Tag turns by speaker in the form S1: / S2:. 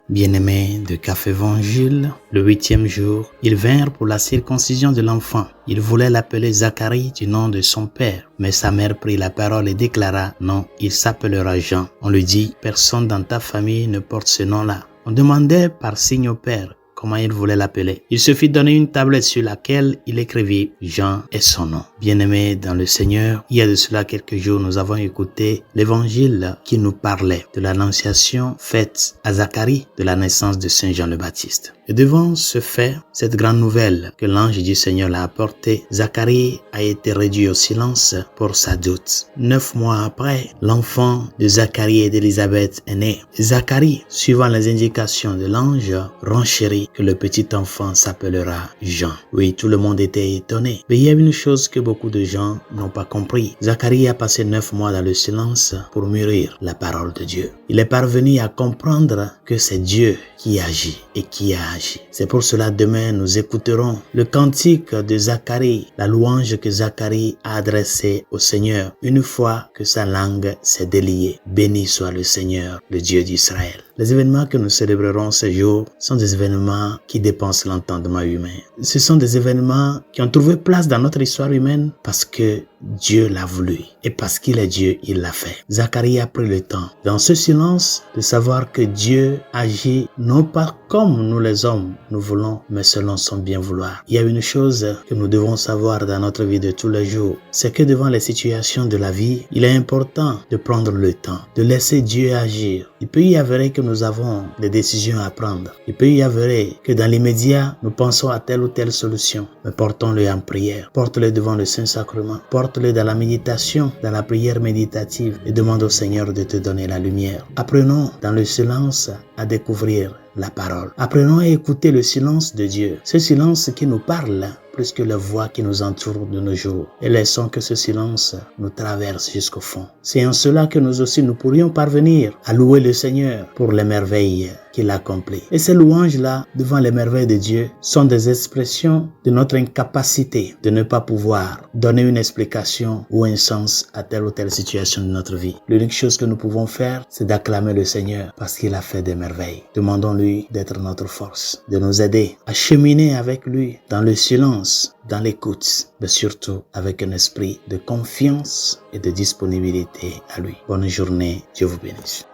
S1: Bien-aimés de Café Évangile, le 8e jour, ils vinrent pour la circoncision de l'enfant. Ils voulaient l'appeler Zacharie du nom de son père. Mais sa mère prit la parole et déclara, non, il s'appellera Jean. On lui dit, personne dans ta famille ne porte ce nom-là. On demandait par signe au père comment il voulait l'appeler. Il se fit donner une tablette sur laquelle il écrivit Jean est son nom. Bien-aimés dans le Seigneur, il y a de cela quelques jours, nous avons écouté l'évangile qui nous parlait de l'annonciation faite à Zacharie de la naissance de Saint Jean le Baptiste. Et devant ce fait, cette grande nouvelle que l'ange du Seigneur l'a apportée, Zacharie a été réduit au silence pour sa doute. 9 mois après, l'enfant de Zacharie et d'Élisabeth est né. Zacharie, suivant les indications de l'ange, renchérit que le petit enfant s'appellera Jean. Oui, tout le monde était étonné. Mais il y a une chose que beaucoup de gens n'ont pas compris. Zacharie a passé 9 mois dans le silence pour mûrir la parole de Dieu. Il est parvenu à comprendre que c'est Dieu qui agit et qui a agi. C'est pour cela demain nous écouterons le cantique de Zacharie, la louange que Zacharie a adressée au Seigneur une fois que sa langue s'est déliée. Béni soit le Seigneur, le Dieu d'Israël. Les événements que nous célébrerons ce jour sont des événements qui dépassent l'entendement humain. Ce sont des événements qui ont trouvé place dans notre histoire humaine parce que Dieu l'a voulu. Et parce qu'il est Dieu, il l'a fait. Zacharie a pris le temps, dans ce silence, de savoir que Dieu agit non pas comme nous les hommes, nous voulons, mais selon son bien vouloir. Il y a une chose que nous devons savoir dans notre vie de tous les jours, c'est que devant les situations de la vie, il est important de prendre le temps, de laisser Dieu agir. Il peut y avoir que nous avons des décisions à prendre. Il peut y avoir que dans l'immédiat, nous pensons à telle ou telle solution, mais portons-le en prière. Porte-le devant le Saint-Sacrement. Porte-le dans la méditation, dans la prière méditative et demande au Seigneur de te donner la lumière. Apprenons dans le silence à découvrir la parole. Apprenons à écouter le silence de Dieu. Ce silence qui nous parle plus que la voix qui nous entoure de nos jours. Et laissons que ce silence nous traverse jusqu'au fond. C'est en cela que nous aussi nous pourrions parvenir à louer le Seigneur pour les merveilles qu'il accomplit. Et ces louanges-là, devant les merveilles de Dieu, sont des expressions de notre incapacité de ne pas pouvoir donner une explication ou un sens à telle ou telle situation de notre vie. L'unique chose que nous pouvons faire, c'est d'acclamer le Seigneur parce qu'il a fait des merveilles. Demandons-lui d'être notre force, de nous aider à cheminer avec lui dans le silence, dans l'écoute, mais surtout avec un esprit de confiance et de disponibilité à lui. Bonne journée, Dieu vous bénisse.